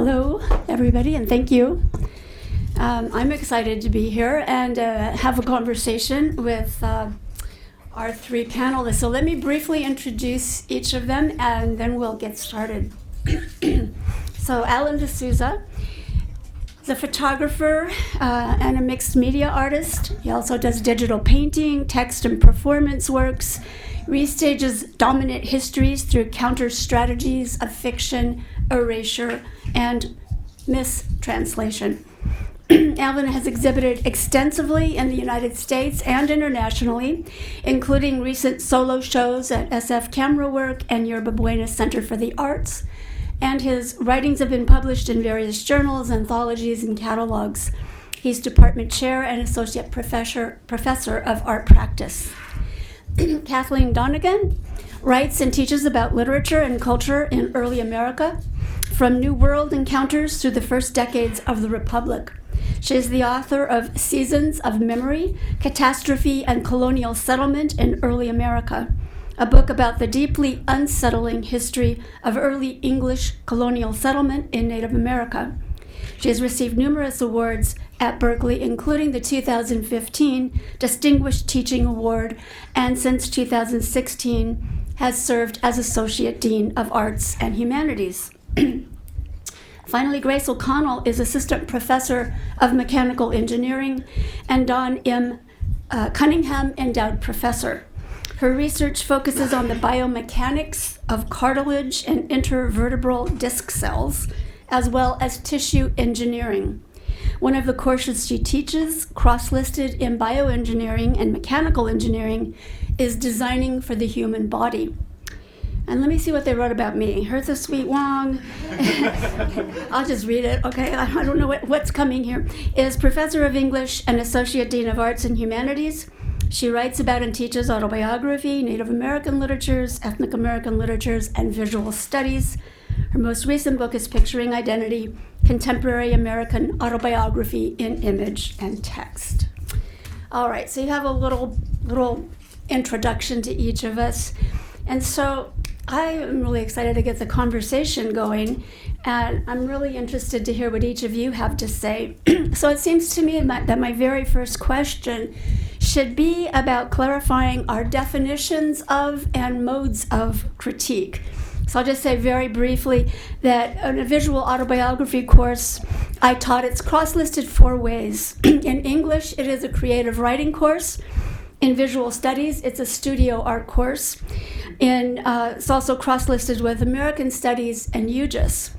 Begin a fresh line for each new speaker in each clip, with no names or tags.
Hello, everybody, and thank you. I'm excited to be here and have a conversation with our three panelists. So let me briefly introduce each of them, and then we'll get started. So Alan D'Souza is a photographer and a mixed media artist. He also does digital painting, text and performance works, restages dominant histories through counter strategies of fiction, erasure, and mistranslation. Alvin has exhibited extensively in the United States and internationally, including recent solo shows at SF Camera Work and Yerba Buena Center for the Arts, and his writings have been published in various journals, anthologies, and catalogs. He's department chair and associate professor of art practice. Kathleen Donegan writes and teaches about literature and culture in early America, from New World encounters through the first decades of the Republic. She is the author of Seasons of Memory, Catastrophe, and Colonial Settlement in Early America, a book about the deeply unsettling history of early English colonial settlement in Native America. She has received numerous awards at Berkeley, including the 2015 Distinguished Teaching Award, and since 2016 has served as Associate Dean of Arts and Humanities. Finally, Grace O'Connell is Assistant Professor of Mechanical Engineering and Don M. Cunningham Endowed Professor. Her research focuses on the biomechanics of cartilage and intervertebral disc cells, as well as tissue engineering. One of the courses she teaches, cross-listed in bioengineering and mechanical engineering, is Designing for the Human Body. And let me see what they wrote about me. Hertha Sweet Wong, I'll just read it, okay? I don't know what's coming here. Is Professor of English and Associate Dean of Arts and Humanities. She writes about and teaches autobiography, Native American literatures, ethnic American literatures, and visual studies. Her most recent book is Picturing Identity, Contemporary American Autobiography in Image and Text. All right, so you have a little introduction to each of us. And so I am really excited to get the conversation going, and I'm really interested to hear what each of you have to say. So it seems to me that my very first question should be about clarifying our definitions of and modes of critique. So I'll just say very briefly that in a visual autobiography course I taught, it's cross-listed 4 ways. In English, it is a creative writing course. In visual studies, it's a studio art course. It's also cross-listed with American Studies and UGIS.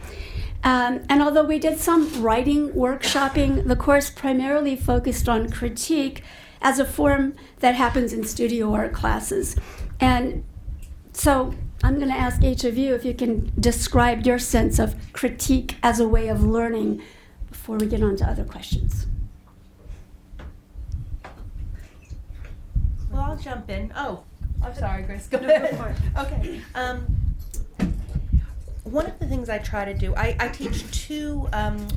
And although we did some writing workshopping, the course primarily focused on critique as a form that happens in studio art classes. And so I'm going to ask each of you if you can describe your sense of critique as a way of learning before we get on to other questions.
Well, I'll jump in. Oh, I'm sorry, Grace. Go ahead. Okay. One of the things I try to do, I teach 2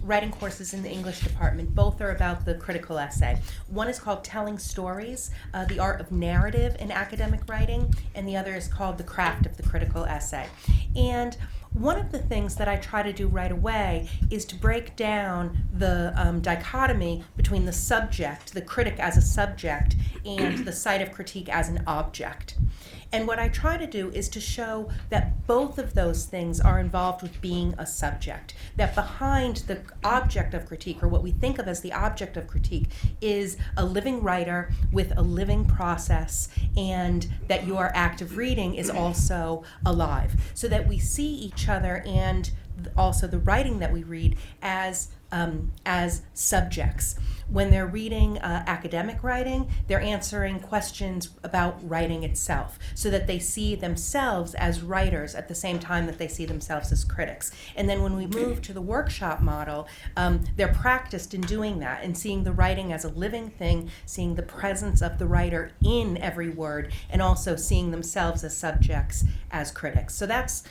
writing courses in the English department. Both are about the critical essay. One is called Telling Stories, the Art of Narrative in Academic Writing, and the other is called The Craft of the Critical Essay. And one of the things that I try to do right away is to break down the dichotomy between the subject, the critic as a subject, and the site of critique as an object. And what I try to do is to show that both of those things are involved with being a subject, that behind the object of critique, or what we think of as the object of critique, is a living writer with a living process, and that your act of reading is also alive, so that we see each other and also the writing that we read as subjects. When they're reading academic writing, they're answering questions about writing itself, so that they see themselves as writers at the same time that they see themselves as critics. And then when we move to the workshop model, they're practiced in doing that and seeing the writing as a living thing, seeing the presence of the writer in every word, and also seeing themselves as subjects, as critics. So that's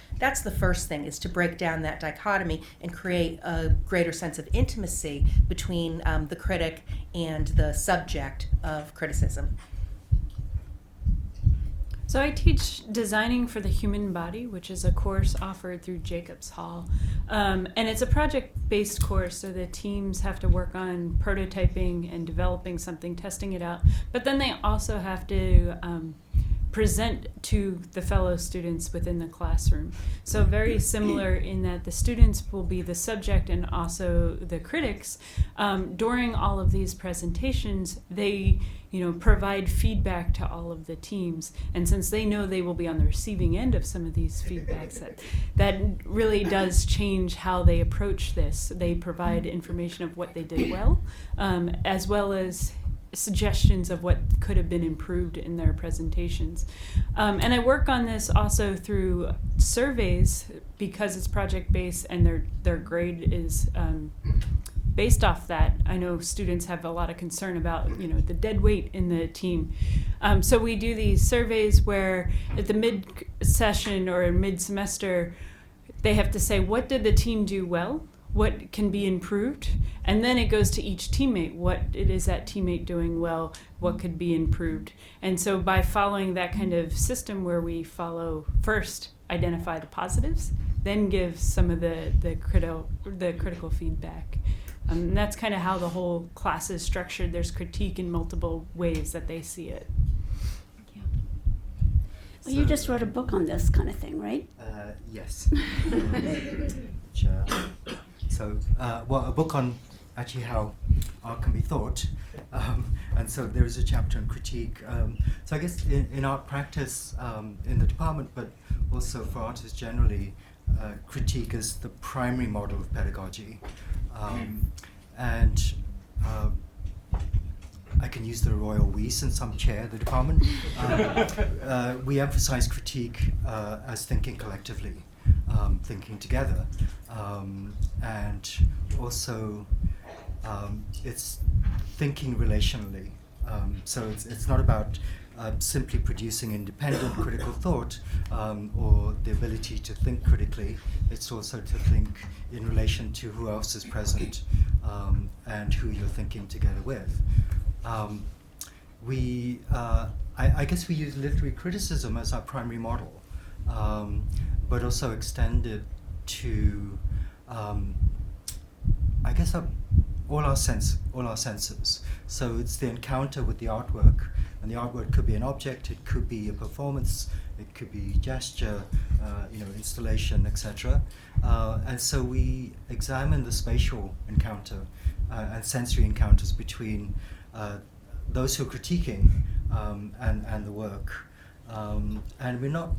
the first thing, is to break down that dichotomy and create a greater sense of intimacy between the critic and the subject of criticism.
So I teach Designing for the Human Body, which is a course offered through Jacobs Hall. And it's a project-based course, so the teams have to work on prototyping and developing something, testing it out. But then they also have to present to the fellow students within the classroom. So very similar in that the students will be the subject and also the critics. During all of these presentations, they provide feedback to all of the teams. And since they know they will be on the receiving end of some of these feedbacks, that really does change how they approach this. They provide information of what they did well, as well as suggestions of what could have been improved in their presentations. And I work on this also through surveys because it's project-based and their grade is based off that. I know students have a lot of concern about the dead weight in the team. So we do these surveys where at the mid-session or mid-semester, they have to say, what did the team do well? What can be improved? And then it goes to each teammate. What it is that teammate doing well? What could be improved? And so by following that kind of system where we follow first, identify the positives, then give some of the critical feedback. And that's kind of how the whole class is structured. There's critique in multiple ways that they see it.
Well, you just wrote a book on this kind of thing, right?
Yes. A book on actually how art can be thought. And so there is a chapter on critique. So I guess in art practice, in the department, but also for artists generally, critique is the primary model of pedagogy. I can use the royal we since I'm chair of the department. We emphasize critique as thinking collectively, thinking together, and also it's thinking relationally. So it's not about simply producing independent critical thought or the ability to think critically. It's also to think in relation to who else is present and who you're thinking together with. I guess we use literary criticism as our primary model, but also extend it to, I guess, all our senses. So it's the encounter with the artwork, and the artwork could be an object, it could be a performance, it could be gesture, installation, etc. And so we examine the spatial encounter and sensory encounters between those who are critiquing and the work. And we're not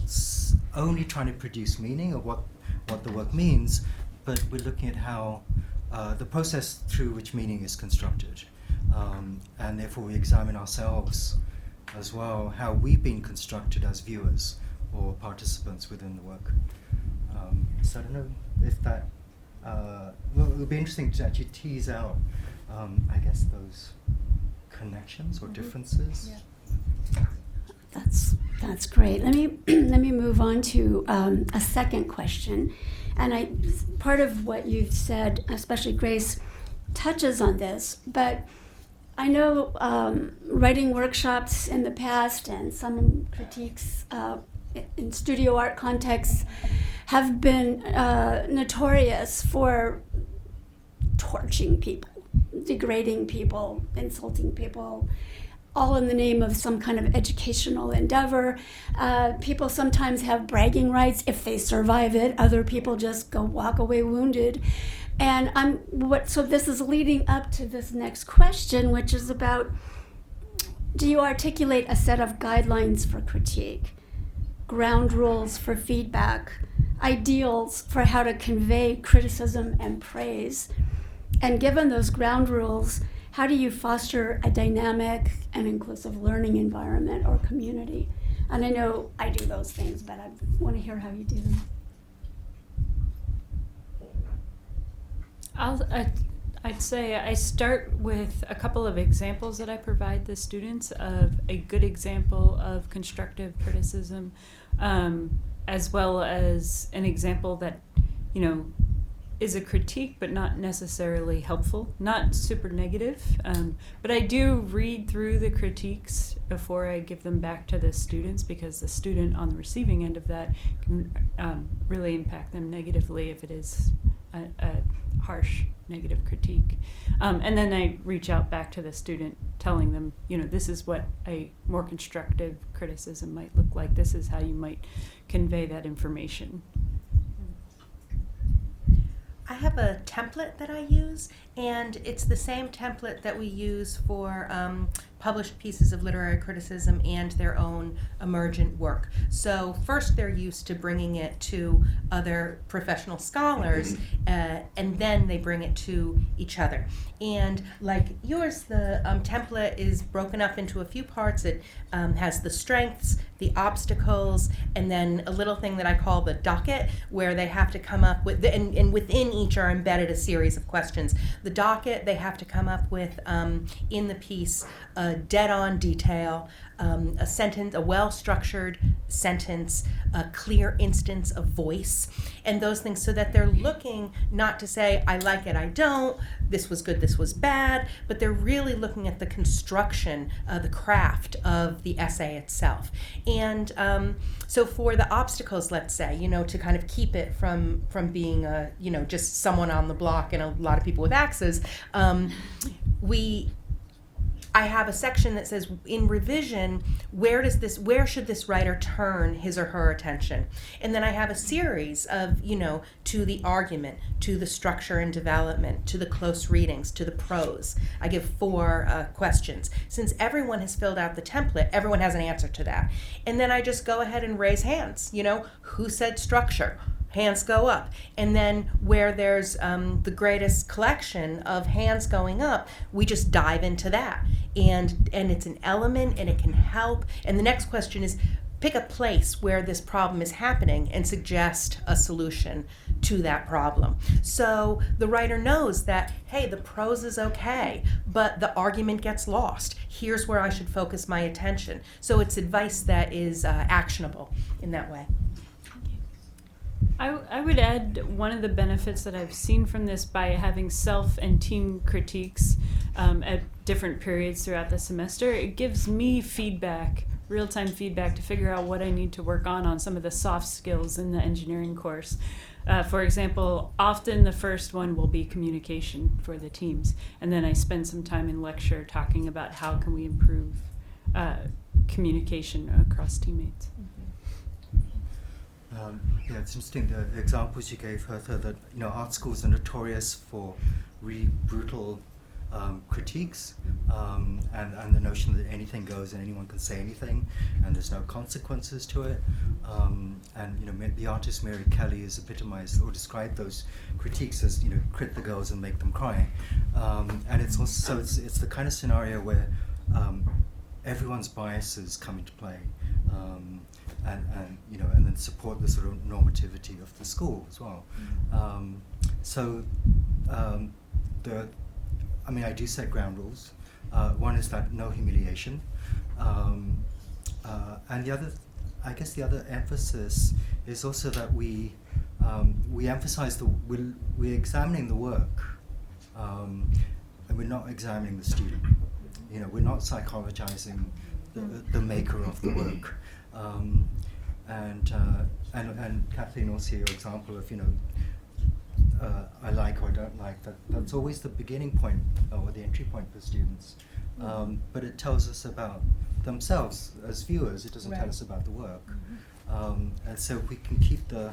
only trying to produce meaning of what the work means, but we're looking at how the process through which meaning is constructed. And therefore we examine ourselves as well, how we've been constructed as viewers or participants within the work. So I don't know if that, it'll be interesting to actually tease out, I guess, those connections or differences.
Yeah.
That's great. Let me move on to a second question, and part of what you've said, especially Grace, touches on this. But I know writing workshops in the past and some critiques in studio art contexts have been notorious for torching people, degrading people, insulting people, all in the name of some kind of educational endeavor. People sometimes have bragging rights if they survive it. Other people just walk away wounded. And so this is leading up to this next question, which is about, do you articulate a set of guidelines for critique, ground rules for feedback, ideals for how to convey criticism and praise? And given those ground rules, how do you foster a dynamic and inclusive learning environment or community? And I know I do those things, but I want to hear how you do them.
I'd say I start with a couple of examples that I provide the students of a good example of constructive criticism, as well as an example that, is a critique, but not necessarily helpful, not super negative. But I do read through the critiques before I give them back to the students, because the student on the receiving end of that can really impact them negatively if it is a harsh negative critique. And then I reach out back to the student, telling them, this is what a more constructive criticism might look like. This is how you might convey that information.
I have a template that I use, and it's the same template that we use for published pieces of literary criticism and their own emergent work. So first they're used to bringing it to other professional scholars, and then they bring it to each other. And like yours, the template is broken up into a few parts. It has the strengths, the obstacles, and then a little thing that I call the docket, where they have to come up with, and within each are embedded a series of questions. The docket, they have to come up with, in the piece, a dead-on detail, a sentence, a well-structured sentence, a clear instance of voice, and those things, so that they're looking not to say, I like it, I don't, this was good, this was bad, but they're really looking at the construction, the craft of the essay itself. And so for the obstacles, let's say, to kind of keep it from being just someone on the block and a lot of people with axes, I have a section that says, in revision, where should this writer turn his or her attention? And then I have a series of, to the argument, to the structure and development, to the close readings, to the prose. I give 4 questions. Since everyone has filled out the template, everyone has an answer to that. And then I just go ahead and raise hands. Who said structure? Hands go up. And then where there's the greatest collection of hands going up, we just dive into that. And it's an element, and it can help. And the next question is, pick a place where this problem is happening and suggest a solution to that problem. So the writer knows that, hey, the prose is okay, but the argument gets lost. Here's where I should focus my attention. So it's advice that is actionable in that way.
I would add one of the benefits that I've seen from this, by having self and team critiques at different periods throughout the semester, it gives me feedback, real-time feedback, to figure out what I need to work on some of the soft skills in the engineering course. For example, often the first one will be communication for the teams, and then I spend some time in lecture talking about how can we improve communication across teammates.
It's interesting, the examples you gave, Hertha, that art schools are notorious for really brutal critiques, and the notion that anything goes and anyone can say anything and there's no consequences to it. And the artist Mary Kelly has epitomized or described those critiques as crit the girls and make them cry. And it's also it's the kind of scenario where everyone's biases come into play. And then support the sort of normativity of the school as well. I do set ground rules. One is that no humiliation, and the other emphasis is also that we emphasize we're examining the work, and we're not examining the student. We're not psychologizing the maker of the work. And Kathleen, also your example of I like or don't like, that's always the beginning point or the entry point for students, but it tells us about themselves as viewers. It doesn't tell us about the work. And so if we can keep the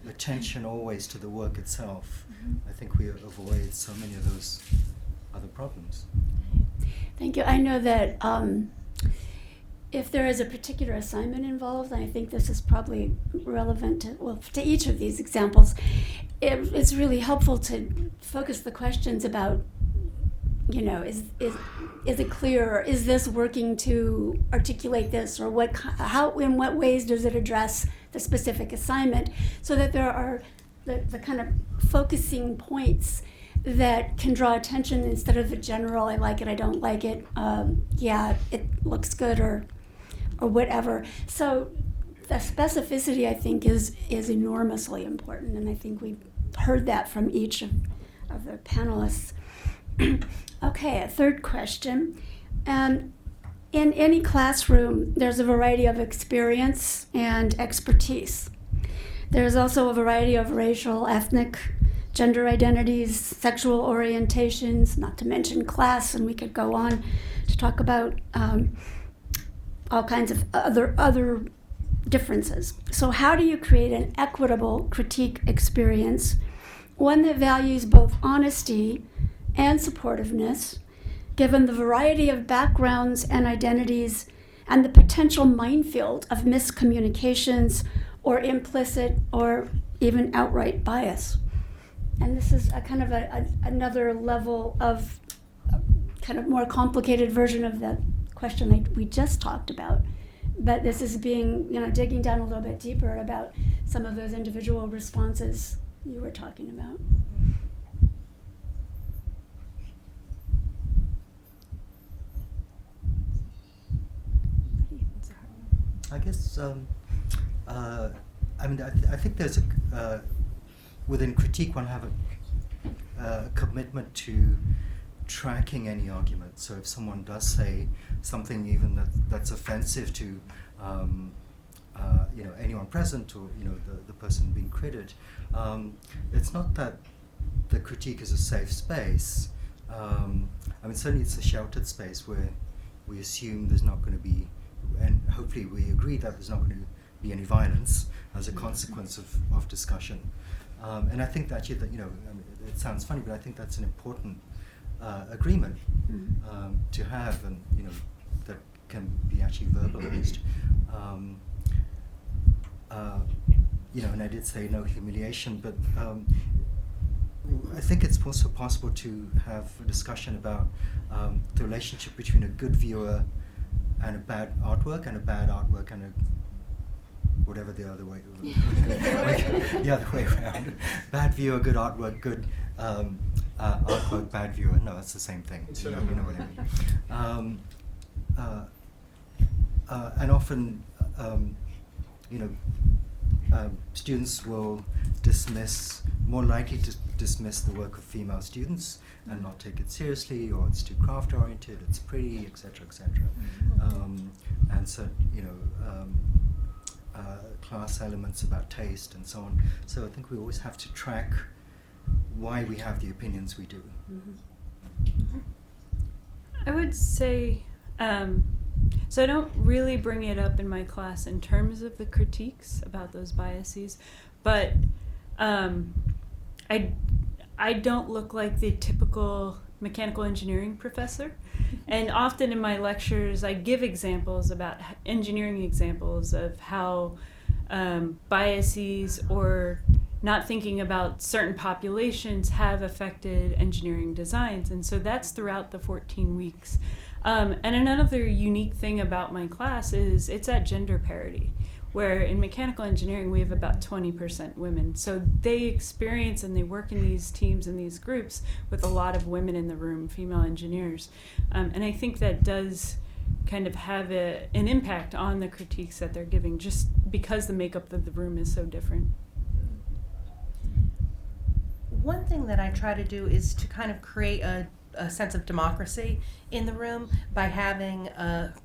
attention always to the work itself, I think we avoid so many of those other problems.
Thank you. I know that if there is a particular assignment involved, and I think this is probably relevant to each of these examples, it's really helpful to focus the questions about, is it clear, or is this working to articulate this, or in what ways does it address the specific assignment, so that there are the kind of focusing points that can draw attention instead of the general, I like it, I don't like it, it looks good, or whatever. So the specificity, I think, is enormously important, and I think we heard that from each of the panelists. Okay, a third question. In any classroom, there's a variety of experience and expertise. There's also a variety of racial, ethnic, gender identities, sexual orientations, not to mention class, and we could go on to talk about all kinds of other differences. So how do you create an equitable critique experience, one that values both honesty and supportiveness, given the variety of backgrounds and identities and the potential minefield of miscommunications or implicit or even outright bias? And this is a kind of another level of kind of more complicated version of the question that we just talked about. But this is being, digging down a little bit deeper about some of those individual responses you were talking about.
I guess, I think there's within critique one have a commitment to tracking any argument. So if someone does say something even that's offensive to anyone present or the person being critiqued, it's not that the critique is a safe space. Certainly it's a sheltered space where we assume there's not going to be, and hopefully we agree that there's not going to be any violence as a consequence of discussion. And I think that actually it sounds funny, but I think that's an important agreement to have, and that can be actually verbalized. And I did say no humiliation, but I think it's also possible to have a discussion about the relationship between a good viewer and a bad artwork, and a bad artwork and a whatever the other way around. Bad viewer, good artwork, good artwork, bad viewer. No, that's the same thing. You know what I mean. And often, students will more likely to dismiss the work of female students and not take it seriously, or it's too craft oriented, it's pretty, etc., etc. And so, class elements about taste and so on. So I think we always have to track why we have the opinions we do.
I would say, so I don't really bring it up in my class in terms of the critiques about those biases, but I don't look like the typical mechanical engineering professor. And often in my lectures, I give examples about engineering examples of how biases or not thinking about certain populations have affected engineering designs. And so that's throughout the 14 weeks. And another unique thing about my class is it's at gender parity, where in mechanical engineering we have about 20% women. So they experience and they work in these teams and these groups with a lot of women in the room, female engineers. And I think that does kind of have an impact on the critiques that they're giving, just because the makeup of the room is so different.
One thing that I try to do is to kind of create a sense of democracy in the room by having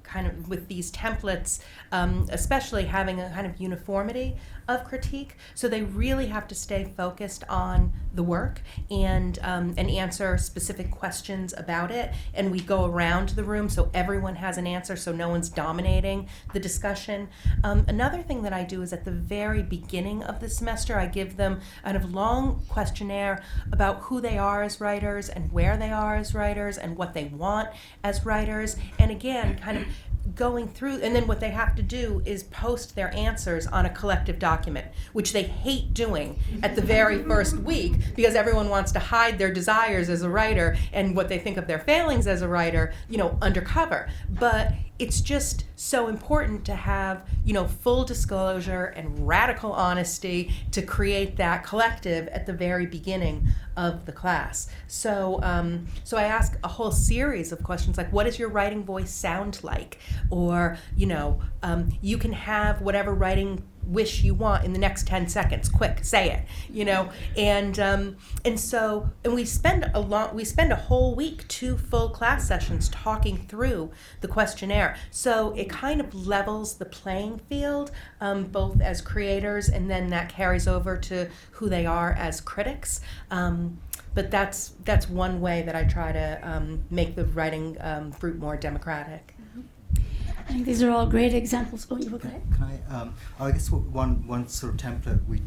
kind of with these templates, especially having a kind of uniformity of critique. So they really have to stay focused on the work and answer specific questions about it. And we go around the room so everyone has an answer, so no one's dominating the discussion. Another thing that I do is at the very beginning of the semester, I give them a kind of long questionnaire about who they are as writers and where they are as writers and what they want as writers. And again, kind of going through, and then what they have to do is post their answers on a collective document, which they hate doing at the very first week because everyone wants to hide their desires as a writer and what they think of their failings as a writer, undercover. But it's just so important to have, full disclosure and radical honesty to create that collective at the very beginning of the class. So I ask a whole series of questions like, what does your writing voice sound like? Or, you can have whatever writing wish you want in the next 10 seconds. Quick, say it, you know. And we spend a whole week, 2 full class sessions talking through the questionnaire. So it kind of levels the playing field, both as creators, and then that carries over to who they are as critics. But that's one way that I try to make the writing fruit more democratic.
I think these are all great examples. Oh, you were great.
Can I guess one sort of template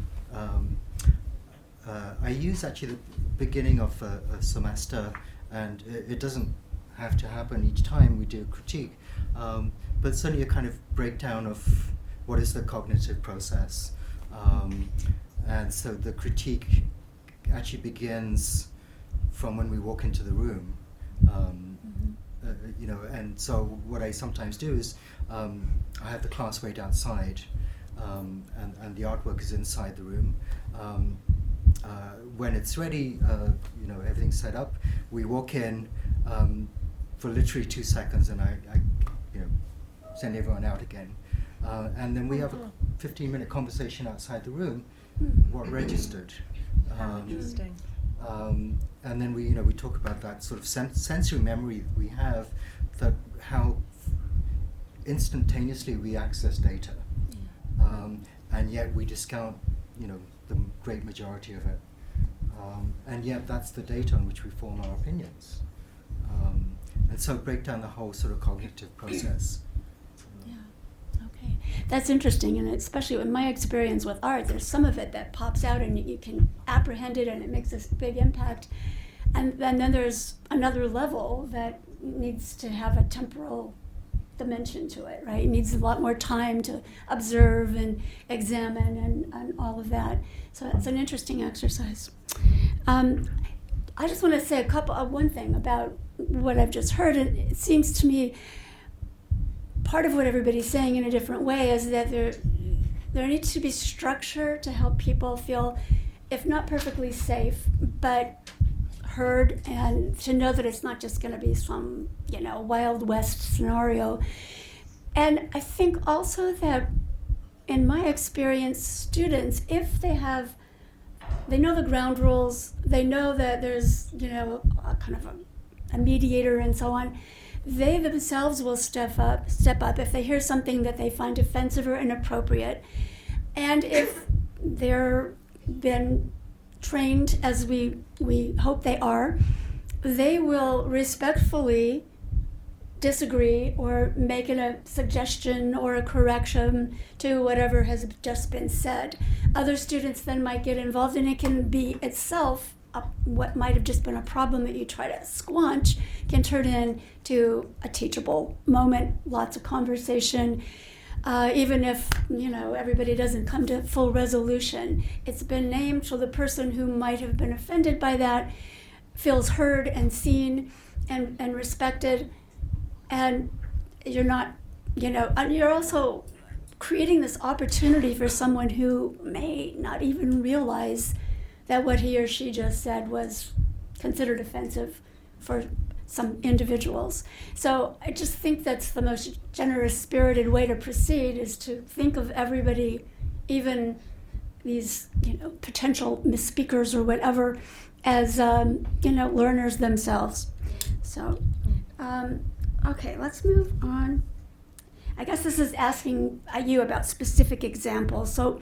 I use actually the beginning of a semester, and it doesn't have to happen each time we do a critique, but certainly a kind of breakdown of what is the cognitive process, and so the critique actually begins from when we walk into the room. You know, and so what I sometimes do is I have the class wait outside, and the artwork is inside the room. When it's ready, you know, everything's set up. We walk in for literally 2 seconds, and I you know, send everyone out again, and then we have a 15-minute conversation outside the room. What registered?
Interesting.
And then we talk about that sort of sensory memory we have, that how instantaneously we access data, and yet we discount, you know, the great majority of it, and yet that's the data on which we form our opinions, and so break down the whole sort of cognitive process.
Okay, that's interesting, and especially in my experience with art, there's some of it that pops out and you can apprehend it and it makes this big impact, and then there's another level that needs to have a temporal dimension to it, right? It needs a lot more time to observe and examine and all of that. So it's an interesting exercise. I just want to say one thing about what I've just heard. It seems to me part of what everybody's saying in a different way is that there needs to be structure to help people feel, if not perfectly safe, but heard, and to know that it's not just going to be some, you know, Wild West scenario. And I think also that in my experience, students, if they know the ground rules, they know that there's, you know, a kind of a mediator and so on, they themselves will step up if they hear something that they find offensive or inappropriate. And if they're been trained, as we hope they are, they will respectfully disagree or make a suggestion or a correction to whatever has just been said. Other students then might get involved, and it can be itself what might have just been a problem that you try to squanch can turn into a teachable moment, lots of conversation. Even if, you know, everybody doesn't come to full resolution, it's been named, so the person who might have been offended by that feels heard and seen and respected, and you're not, you know, and you're also creating this opportunity for someone who may not even realize that what he or she just said was considered offensive for some individuals. So I just think that's the most generous, spirited way to proceed, is to think of everybody, even these, you know, potential misspeakers or whatever, as you know, learners themselves. So, okay, let's move on. I guess this is asking you about specific examples. So,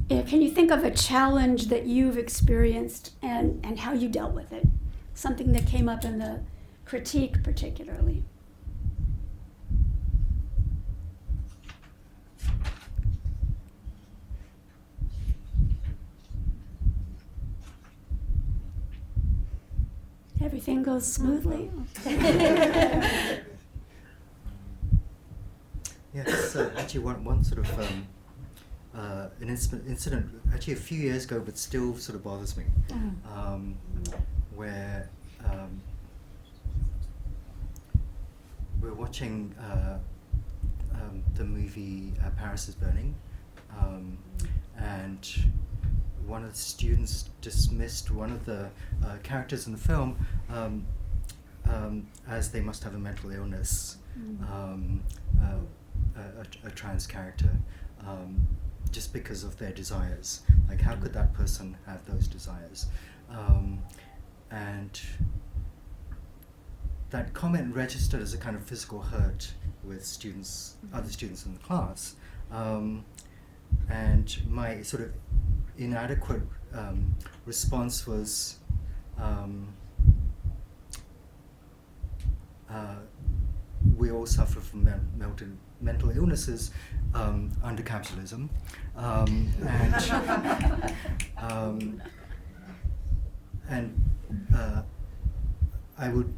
can you think of a challenge that you've experienced and how you dealt with it? Something that came up in the critique particularly. Everything goes smoothly.
Yeah, this actually one sort of an incident actually a few years ago, but still sort of bothers me, where we're watching the movie Paris is Burning, and one of the students dismissed one of the characters in the film as they must have a mental illness, a trans character, just because of their desires. Like, how could that person have those desires? And that comment registered as a kind of physical hurt with students, other students in the class. And my sort of inadequate response was, we all suffer from mental illnesses under capitalism, and I would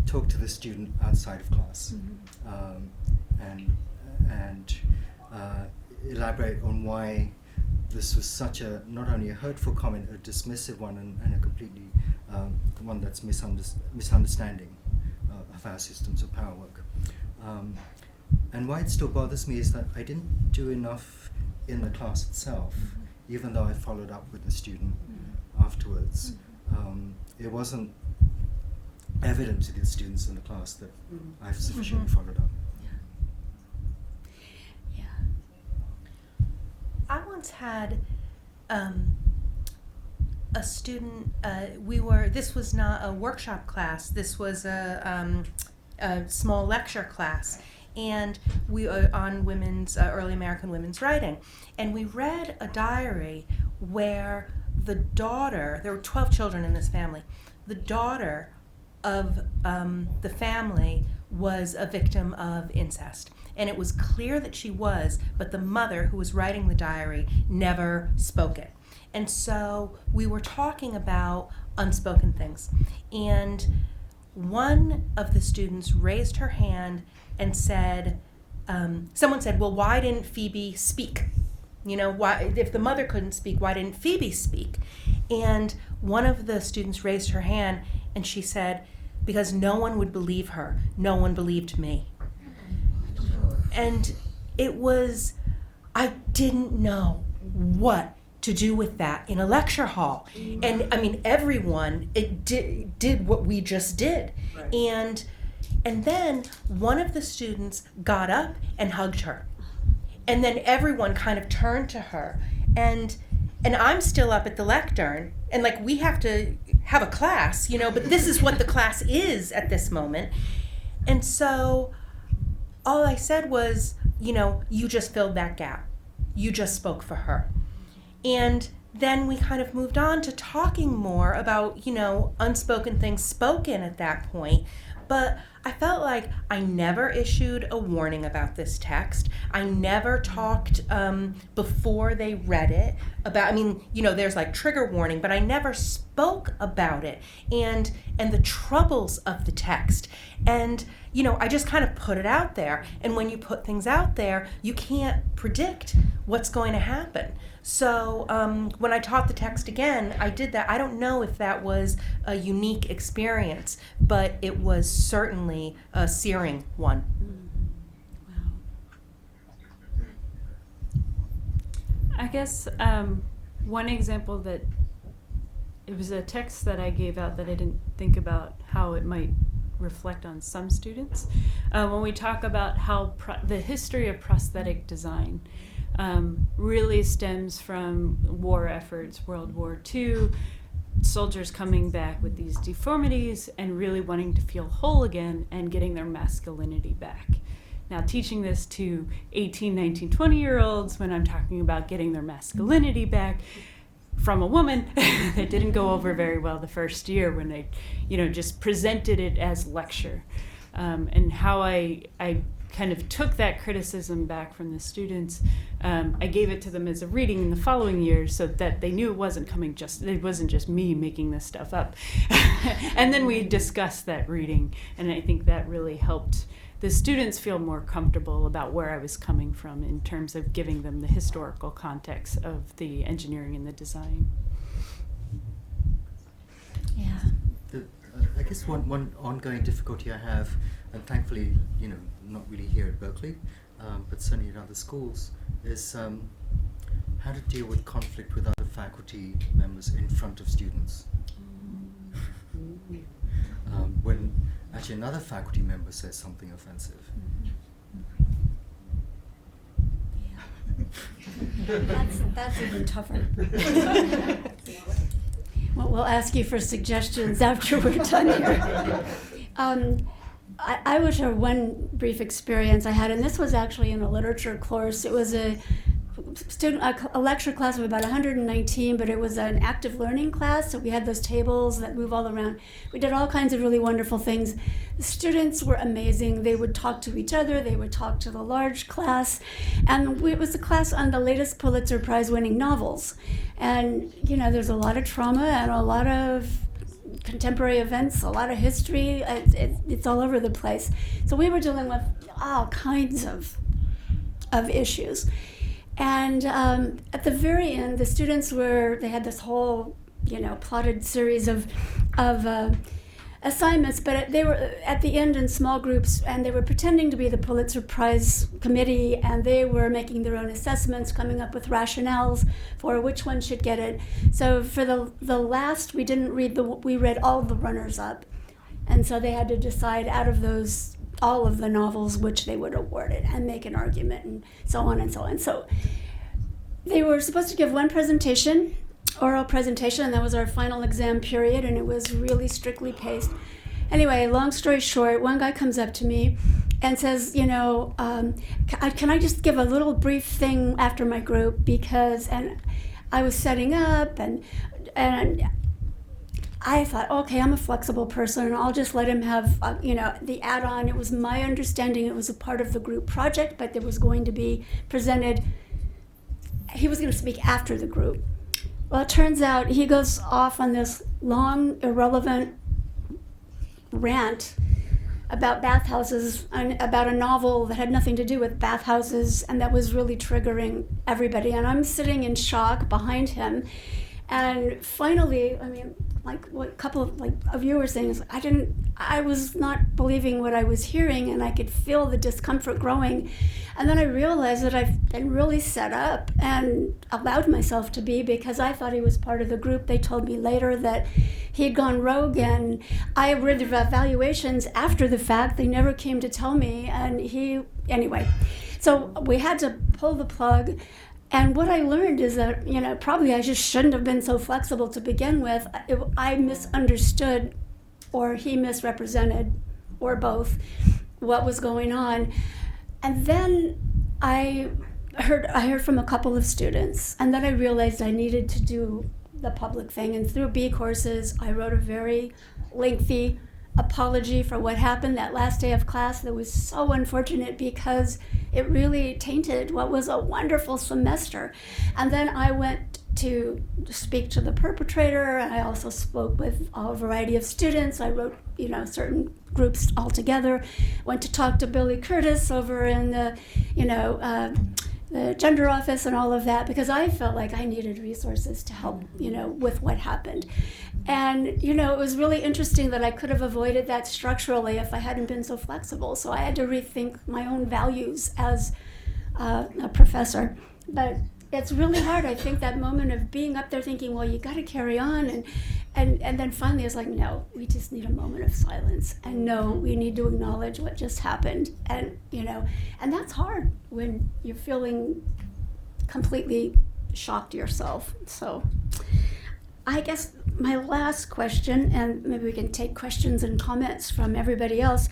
talk to the student outside of class, and elaborate on why this was such a, not only a hurtful comment, a dismissive one, and a completely one that's misunderstanding of how systems of power work. And why it still bothers me is that I didn't do enough in the class itself, even though I followed up with the student afterwards. It wasn't evident to the students in the class that I've sufficiently followed up.
Yeah.
I once had a student, this was not a workshop class, this was a small lecture class, and we were on women's, early American women's writing, and we read a diary where the daughter, there were 12 children in this family, the daughter of the family was a victim of incest. And it was clear that she was, but the mother who was writing the diary never spoke it. And so we were talking about unspoken things. And one of the students raised her hand and said, someone said, well, why didn't Phoebe speak? You know, why, if the mother couldn't speak, why didn't Phoebe speak? And one of the students raised her hand and she said, because no one would believe her. No one believed me. And it was, I didn't know what to do with that in a lecture hall. And I mean, everyone did what we just did. Right. And then one of the students got up and hugged her. And then everyone kind of turned to her. And I'm still up at the lectern, and like, we have to have a class, you know, but this is what the class is at this moment. And so all I said was, you know, you just filled that gap. You just spoke for her. And then we kind of moved on to talking more about, you know, unspoken things spoken at that point. But I felt like I never issued a warning about this text. I never talked before they read it about, I mean, you know, there's like trigger warning, but I never spoke about it and the troubles of the text. And, you know, I just kind of put it out there. And when you put things out there, you can't predict what's going to happen. So when I taught the text again, I did that. I don't know if that was a unique experience, but it was certainly a searing one.
Wow. I guess one example that it was a text that I gave out that I didn't think about how it might reflect on some students. When we talk about how the history of prosthetic design really stems from war efforts, World War II, soldiers coming back with these deformities and really wanting to feel whole again and getting their masculinity back. Now, teaching this to 18, 19, 20-year-olds when I'm talking about getting their masculinity back from a woman, it didn't go over very well the first year when I, you know, just presented it as lecture. And how I kind of took that criticism back from the students. I gave it to them as a reading in the following year so that they knew it wasn't just me making this stuff up. And then we discussed that reading, and I think that really helped the students feel more comfortable about where I was coming from in terms of giving them the historical context of the engineering and the design.
Yeah.
I guess one ongoing difficulty I have, and thankfully, you know, not really here at Berkeley, but certainly at other schools, is how to deal with conflict with other faculty members in front of students. When actually another faculty member says something offensive.
Yeah. That's even tougher. Well, we'll ask you for suggestions after we're done here. I will share one brief experience I had, and this was actually in a literature course. It was a lecture class of about 119, but it was an active learning class, so we had those tables that move all around. We did all kinds of really wonderful things. The students were amazing. They would talk to each other, they would talk to the large class, and it was a class on the latest Pulitzer Prize winning novels. And, you know, there's a lot of trauma and a lot of contemporary events, a lot of history. It's all over the place. So we were dealing with all kinds of issues. And at the very end, the students they had this whole, you know, plotted series of assignments, but they were at the end in small groups, and they were pretending to be the Pulitzer Prize committee, and they were making their own assessments, coming up with rationales for which one should get it. So for the last, we read all the runners-up, and so they had to decide out of those, all of the novels, which they would award it and make an argument and so on and so on. So they were supposed to give one presentation, oral presentation, and that was our final exam period, and it was really strictly paced. Anyway, long story short, one guy comes up to me and says, you know, can I just give a little brief thing after my group, because, and I was setting up, and I thought, okay, I'm a flexible person, and I'll just let him have, you know, the add-on. It was my understanding it was a part of the group project, but it was going to be presented, he was going to speak after the group. Well, it turns out he goes off on this long, irrelevant rant about bathhouses and about a novel that had nothing to do with bathhouses, and that was really triggering everybody. And I'm sitting in shock behind him. And finally, I mean, like what a couple of you were saying, is I was not believing what I was hearing, and I could feel the discomfort growing. And then I realized that I've been really set up and allowed myself to be, because I thought he was part of the group. They told me later that he'd gone rogue, and I read the evaluations after the fact. They never came to tell me, and anyway. So we had to pull the plug. And what I learned is that, you know, probably I just shouldn't have been so flexible to begin with. I misunderstood, or he misrepresented, or both, what was going on. And then I heard from a couple of students, and then I realized I needed to do the public thing. And through B courses, I wrote a very lengthy apology for what happened that last day of class. That was so unfortunate, because it really tainted what was a wonderful semester. And then I went to speak to the perpetrator, and I also spoke with a variety of students. I wrote, you know, certain groups all together. Went to talk to Billy Curtis over in the, you know, the gender office and all of that, because I felt like I needed resources to help, you know, with what happened. And, you know, it was really interesting that I could have avoided that structurally if I hadn't been so flexible. So I had to rethink my own values as a professor. But it's really hard. I think that moment of being up there thinking, well, you got to carry on. And then finally it's like, no, we just need a moment of silence. And no, we need to acknowledge what just happened. And, you know, and that's hard when you're feeling completely shocked yourself. So I guess my last question, and maybe we can take questions and comments from everybody else,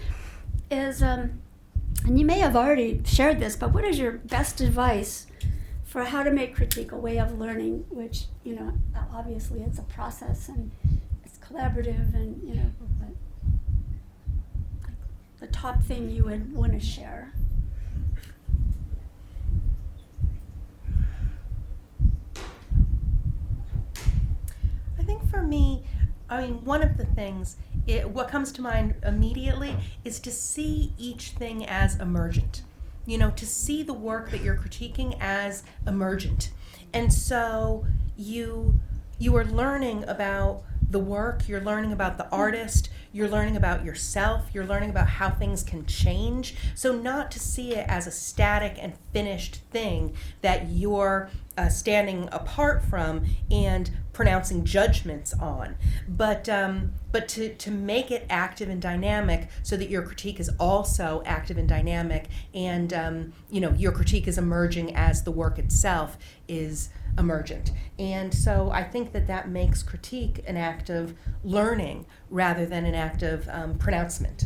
is, and you may have already shared this, but what is your best advice for how to make critique a way of learning, which, you know, obviously it's a process and it's collaborative, and, you know, but the top thing you would want to share?
I think for me, I mean, one of the things, what comes to mind immediately is to see each thing as emergent. You know, to see the work that you're critiquing as emergent. And so you are learning about the work, you're learning about the artist, you're learning about yourself, you're learning about how things can change. So not to see it as a static and finished thing that you're standing apart from and pronouncing judgments on, but to make it active and dynamic, so that your critique is also active and dynamic, and your critique is emerging as the work itself is emergent. And so I think that makes critique an act of learning rather than an act of pronouncement.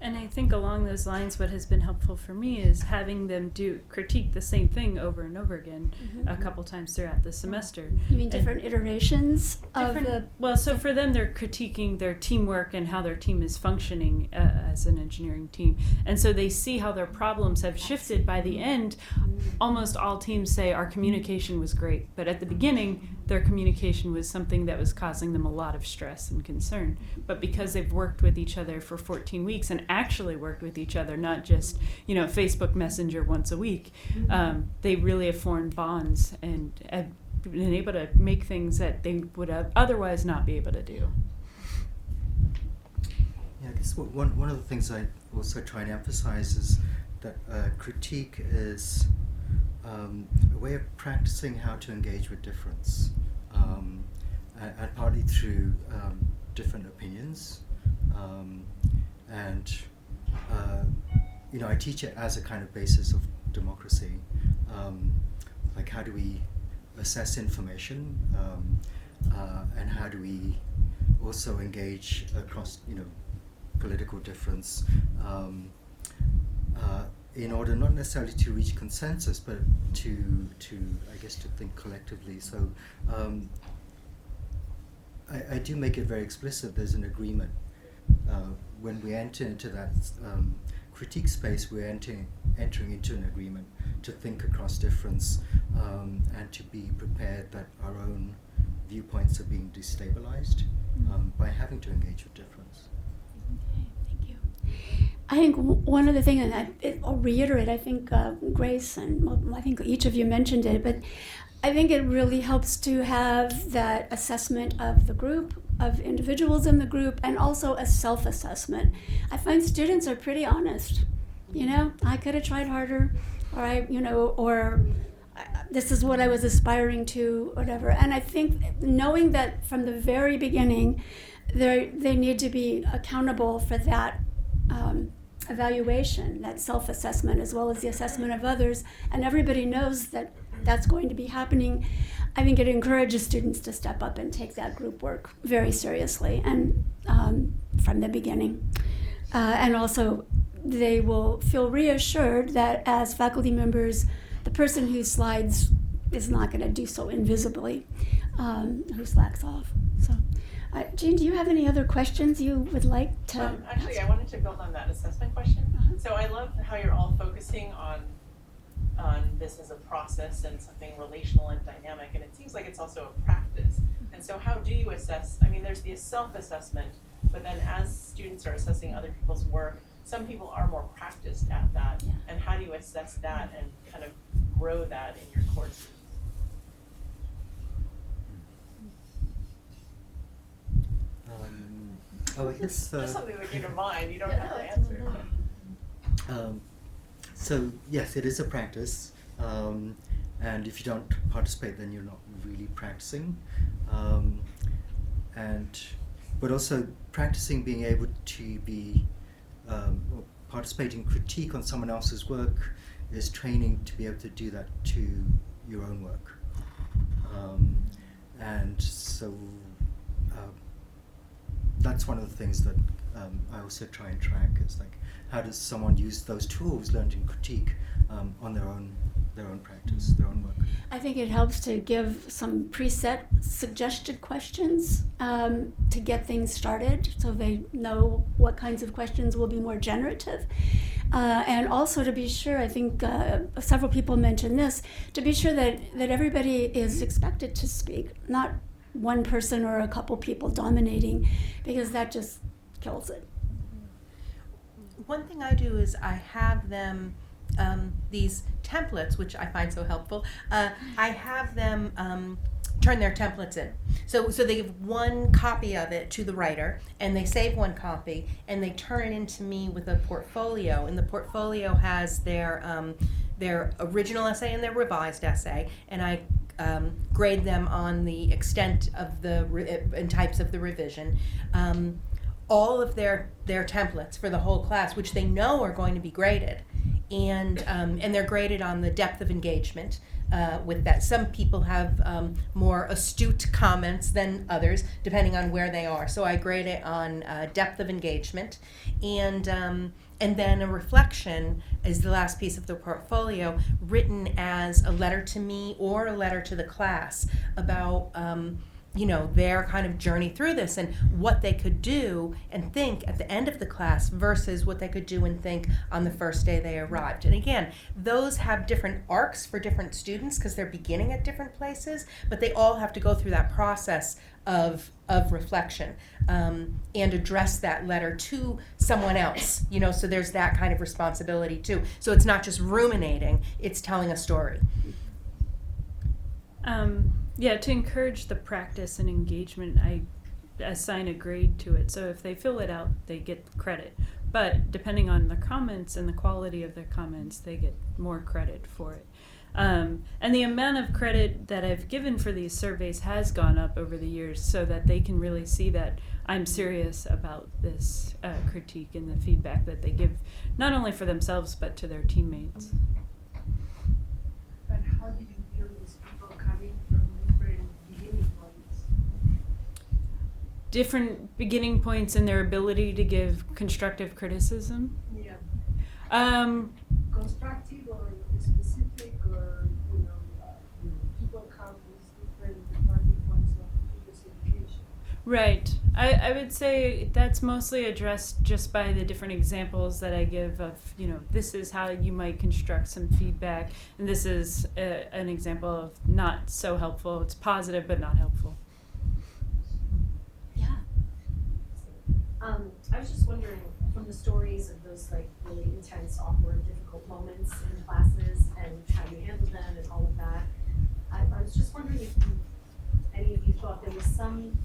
And I think along those lines, what has been helpful for me is having them critique the same thing over and over again a couple times throughout the semester.
You mean different iterations of the...
Well, so for them, they're critiquing their teamwork and how their team is functioning as an engineering team. And so they see how their problems have shifted. By the end, almost all teams say our communication was great. But at the beginning, their communication was something that was causing them a lot of stress and concern. But because they've worked with each other for 14 weeks and actually worked with each other, not just Facebook Messenger once a week, they really have formed bonds and have been able to make things that they would have otherwise not be able to do.
Yeah, I guess one of the things I also try and emphasize is that critique is a way of practicing how to engage with difference, and partly through different opinions. And I teach it as a kind of basis of democracy. Like, how do we assess information, and how do we also engage across political difference, in order not necessarily to reach consensus, but to think collectively. So I do make it very explicit. There's an agreement. When we enter into that critique space, we're entering into an agreement to think across difference, and to be prepared that our own viewpoints are being destabilized by having to engage with difference.
Okay, thank you. I think one other thing, and I'll reiterate, I think Grace and I think each of you mentioned it, but I think it really helps to have that assessment of the group, of individuals in the group, and also a self-assessment. I find students are pretty honest. I could have tried harder, or this is what I was aspiring to, whatever. And I think knowing that from the very beginning, they need to be accountable for that evaluation, that self-assessment, as well as the assessment of others, and everybody knows that that's going to be happening. I think it encourages students to step up and take that group work very seriously, and from the beginning. And also, they will feel reassured that as faculty members, the person who slides is not going to do so invisibly, who slacks off. So, Jean, do you have any other questions you would like to
Actually,
ask?
I wanted to build on that assessment question. So I love how you're all focusing on this as a process and something relational and dynamic, and it seems like it's also a practice. And so how do you assess? I mean, there's the self-assessment, but then as students are assessing other people's work, some people are more practiced at that.
Yeah.
And how do you assess that and kind of grow that in your courses?
I guess
Just something that came to mind. You don't have to answer.
so yes, it is a practice, and if you don't participate, then you're not really practicing. But also practicing being able to be participating in critique on someone else's work is training to be able to do that to your own work. And so that's one of the things that I also try and track, is like, how does someone use those tools learned in critique on their own practice, their own work.
I think it helps to give some preset suggested questions to get things started, so they know what kinds of questions will be more generative. And also to be sure, I think several people mentioned this, to be sure that everybody is expected to speak, not one person or a couple people dominating, because that just kills it.
One thing I do is I have them, these templates, which I find so helpful, I have them turn their templates in. So they give one copy of it to the writer, and they save one copy, and they turn it into me with a portfolio, and the portfolio has their their original essay and their revised essay, and I grade them on the extent of and types of the revision. All of their templates for the whole class, which they know are going to be graded, and they're graded on the depth of engagement. With that, some people have more astute comments than others, depending on where they are. So I grade it on depth of engagement, and then a reflection is the last piece of the portfolio, written as a letter to me or a letter to the class about their kind of journey through this and what they could do and think at the end of the class versus what they could do and think on the first day they arrived. And again, those have different arcs for different students because they're beginning at different places, but they all have to go through that process of reflection and address that letter to someone else, so there's that kind of responsibility too. So it's not just ruminating, it's telling a story.
Yeah, to encourage the practice and engagement, I assign a grade to it. So if they fill it out, they get credit. But depending on the comments and the quality of their comments, they get more credit for it. And the amount of credit that I've given for these surveys has gone up over the years so that they can really see that I'm serious about this critique and the feedback that they give, not only for themselves, but to their teammates.
But how did you feel these people coming from different beginning points?
Different beginning points in their ability to give constructive criticism.
Yeah.
Constructive
Constructive or specific, or people come with different starting points of previous education.
Right. I would say that's mostly addressed just by the different examples that I give of, this is how you might construct some feedback, and this is an example of not so helpful. It's positive but not helpful.
Yeah.
I was just wondering, from the stories of those really intense, awkward, difficult moments in classes and how you handle them and all of that, I was just wondering if any of you thought there was something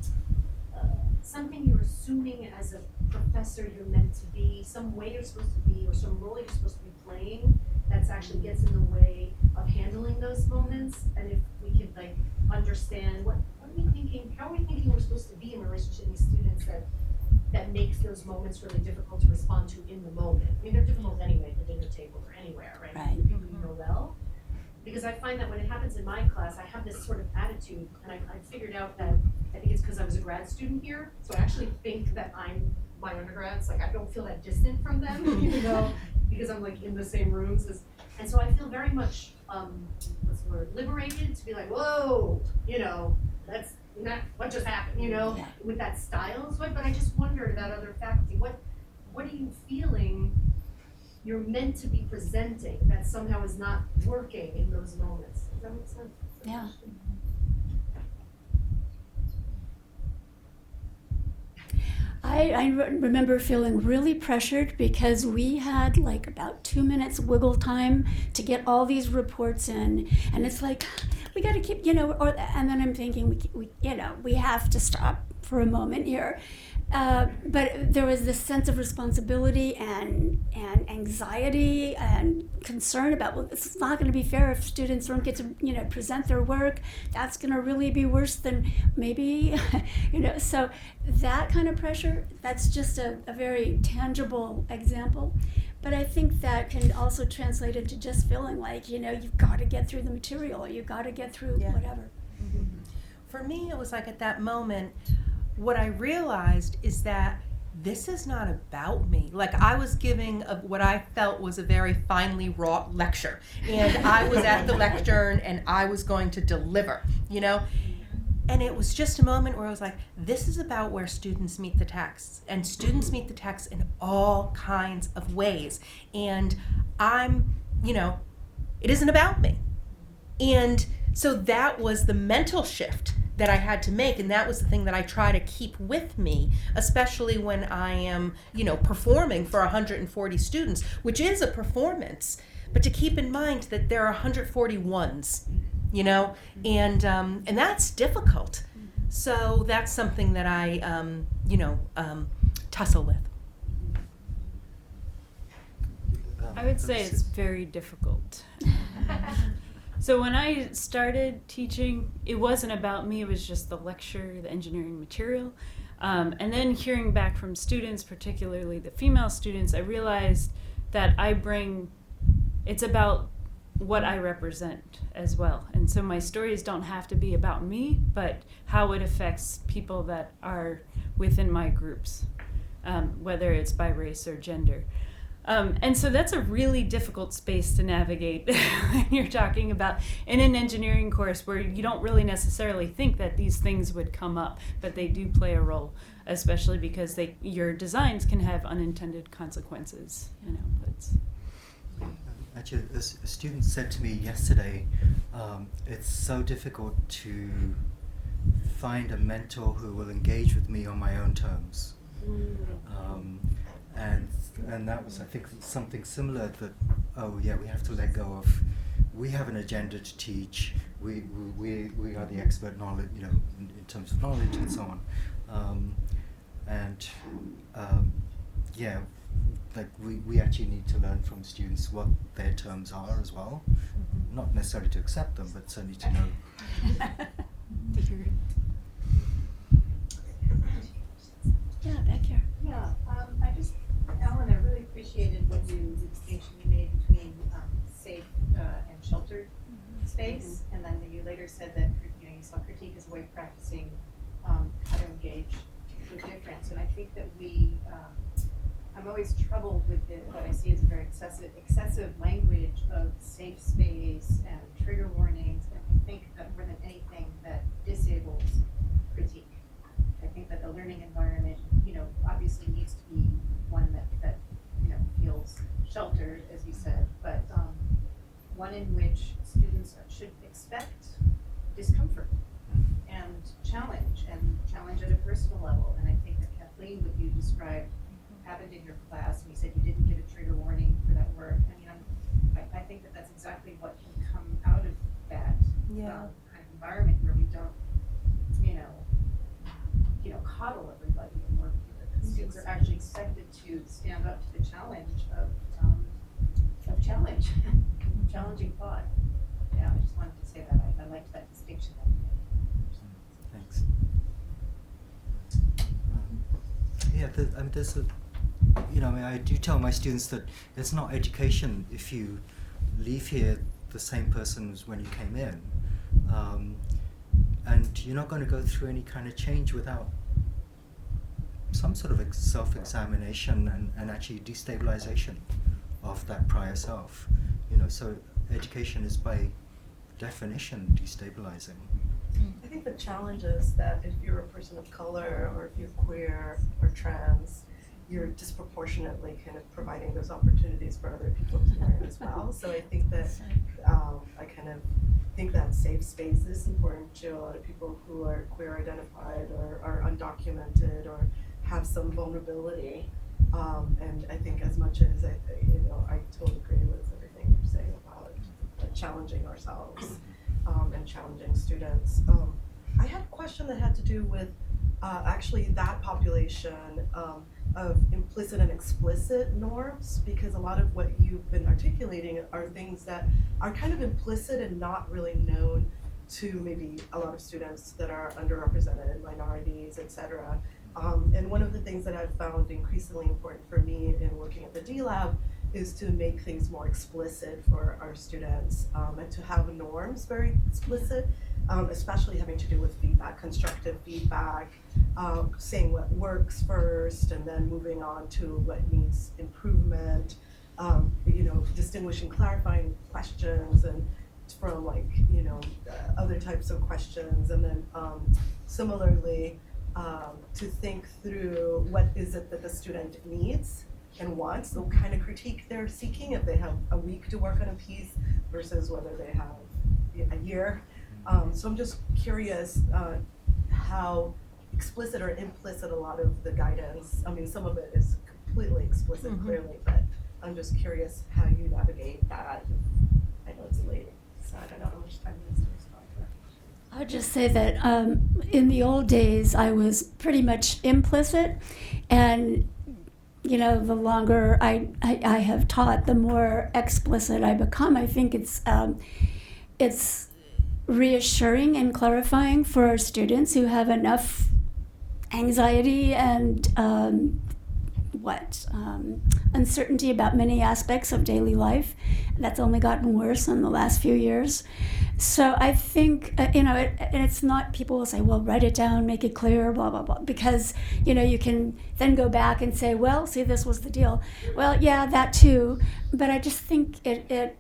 you're assuming as a professor you're meant to be, some way you're supposed to be, or some role you're supposed to be playing that's actually gets in the way of handling those moments, and if we could understand what are we thinking, how are we thinking we're supposed to be in relationship to these students that makes those moments really difficult to respond to in the moment. I mean, they're difficult anyway at the dinner table or anywhere, right?
Right.
The people you know well. Because I find that when it happens in my class, I have this sort of attitude, and I figured out that I think it's because I was a grad student here, so I actually think that I'm my undergrads. I don't feel that distant from them, even though, because I'm in the same rooms and so I feel very much, what's the word, liberated to be whoa, that's not what just happened,
Yeah.
with that style. So, but I just wondered about other faculty. What are you feeling you're meant to be presenting that somehow is not working in those moments? Does that make sense?
Yeah. I remember feeling really pressured because we had about 2 minutes wiggle time to get all these reports in, and it's we got to keep, and then I'm thinking we have to stop for a moment here. But there was this sense of responsibility and anxiety and concern about, well, this is not going to be fair if students don't get to present their work. That's going to really be worse than maybe, so that kind of pressure, that's just a very tangible example. But I think that can also translate into just feeling you've got to get through the material, you've got to get through whatever.
For me, it was at that moment, what I realized is that this is not about me. I was giving what I felt was a very finely wrought lecture, and I was at the lectern and I was going to deliver, And it was just a moment where I was this is about where students meet the texts, and students meet the text in all kinds of ways. And it isn't about me. And so that was the mental shift that I had to make, and that was the thing that I try to keep with me, especially when I am, performing for 140 students, which is a performance, but to keep in mind that there are 140 ones, and that's difficult. So that's something that I, tussle with.
I would say it's very difficult. So when I started teaching, it wasn't about me, it was just the lecture, the engineering material. And then hearing back from students, particularly the female students, I realized that it's about what I represent as well. And so my stories don't have to be about me, but how it affects people that are within my groups, whether it's by race or gender. And so that's a really difficult space to navigate when you're talking about in an engineering course where you don't really necessarily think that these things would come up, but they do play a role, especially because your designs can have unintended consequences and outputs.
Actually, a student said to me yesterday, it's so difficult to find a mentor who will engage with me on my own terms. And that was, I think, something similar that, oh yeah, we have to let go of, we have an agenda to teach, we are the expert knowledge, in terms of knowledge and so on. Yeah, like we actually need to learn from students what their terms are as well. Not necessarily to accept them, but certainly to know.
Yeah, back here.
Yeah, Ellen, I really appreciated the distinction you made between safe and sheltered space, and then you later said that you saw critique as a way of practicing how to engage with difference, and I think that I'm always troubled with what I see as a very excessive language of safe space and trigger warnings, and I think that more than anything that disables critique. I think that the learning environment, obviously needs to be one that feels sheltered, as you said, but one in which students should expect discomfort and challenge at a personal level. And I think that Kathleen, what you described happened in your class, and you said you didn't get a trigger warning for that work. I think that that's exactly what can come out of that kind of environment where we don't, coddle everybody and work with it. Students are actually expected to stand up to the challenge of challenging thought. Yeah, I just wanted to say that I liked that distinction that you made.
Thanks. There's I do tell my students that it's not education if you leave here the same person as when you came in. And you're not going to go through any kind of change without some sort of self-examination and actually destabilization of that prior self. So education is by definition destabilizing.
I think the challenge is that if you're a person of color or if you're queer or trans, you're disproportionately kind of providing those opportunities for other people to learn as well. So I think that I kind of think that safe space is important to a lot of people who are queer identified or are undocumented or have some vulnerability. And I think as much as I totally agree with everything you're saying about challenging ourselves and challenging students. I had a question that had to do with actually that population of implicit and explicit norms, because a lot of what you've been articulating are things that are kind of implicit and not really known to maybe a lot of students that are underrepresented, minorities, etc. And one of the things that I've found increasingly important for me in working at the D-Lab is to make things more explicit for our students and to have norms very explicit, especially having to do with feedback, constructive feedback, saying what works first and then moving on to what needs improvement, distinguishing, clarifying questions and from other types of questions, and then similarly to think through what is it that the student needs and wants, the kind of critique they're seeking, if they have a week to work on a piece versus whether they have a year. So I'm just curious how explicit or implicit a lot of the guidance, some of it is completely explicit clearly, but I'm just curious how you navigate that. I know it's late, so I don't know how much time is to respond to that.
I'll just say that in the old days, I was pretty much implicit, and you know, the longer I have taught, the more explicit I become. I think it's reassuring and clarifying for our students who have enough anxiety and uncertainty about many aspects of daily life. That's only gotten worse in the last few years. So I think, and it's not, people will say, well, write it down, make it clear, blah, blah, blah, because, you can then go back and say, well, see, this was the deal. Well, yeah, that too, but I just think it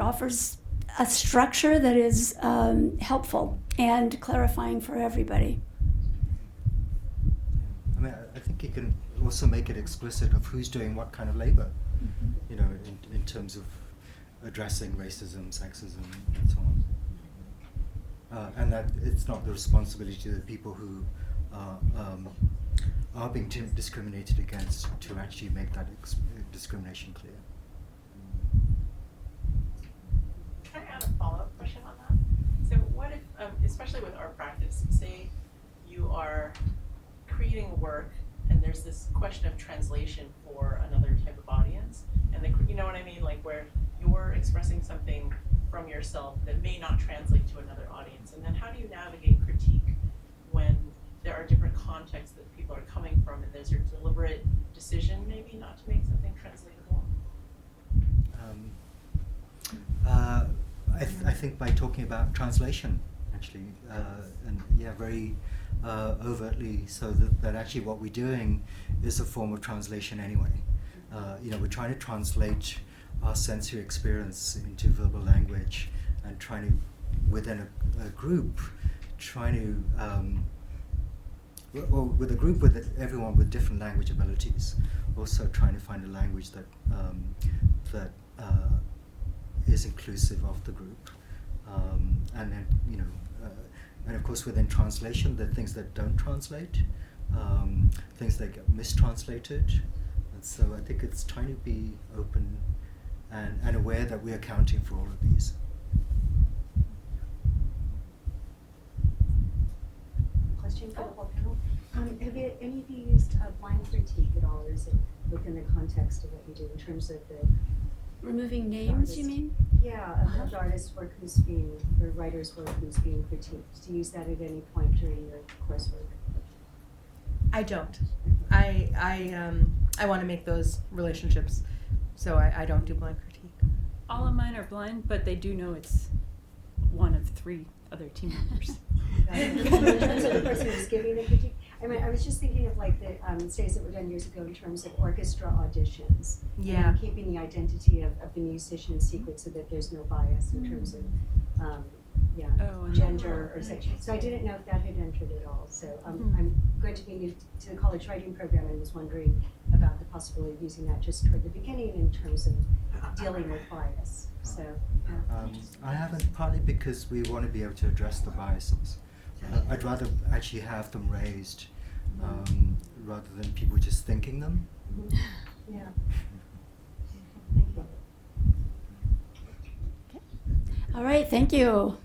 offers a structure that is helpful and clarifying for everybody.
I mean, I think you can also make it explicit of who's doing what kind of labor, in terms of addressing racism, sexism, and so on. And that it's not the responsibility of the people who are being discriminated against to actually make that discrimination clear.
Can I add a follow-up question on that? So what if, especially with art practice, say you are creating work and there's this question of translation for another type of audience, and you know what I mean, like where you're expressing something from yourself that may not translate to another audience, and then how do you navigate critique when there are different contexts that people are coming from, and there's your deliberate decision maybe not to make something translatable?
I think by talking about translation, actually, and very overtly, so that actually what we're doing is a form of translation anyway. We're trying to translate our sensory experience into verbal language, and trying to, within a group, with a group with everyone with different language abilities, also trying to find a language that is inclusive of the group, and then and of course within translation there are things that don't translate, things that get mistranslated, and so I think it's trying to be open and aware that we're accounting for all of these.
Question for the whole panel. Have any of you used blind critique at all, or is it within the context of what you do in terms of the
Removing names, you mean?
of the artist's work who's being, or writer's work who's being critiqued? Do you use that at any point during your coursework?
I don't. I want to make those relationships, so I don't do blind critique.
All of mine are blind, but they do know it's one of 3 other team members.
In terms of the person who's giving the critique, I was just thinking of like the studies that were done years ago in terms of orchestra auditions.
Yeah.
And keeping the identity of the musician secret so that there's no bias in terms of
and
gender or sex. So I didn't know if that had entered at all. So I'm going to be new to the college writing program and was wondering about the possibility of using that just toward the beginning in terms of dealing with bias. So
I haven't, partly because we want to be able to address the biases. I'd rather actually have them raised rather than people just thinking them.
yeah. Thank you.
All right, thank you.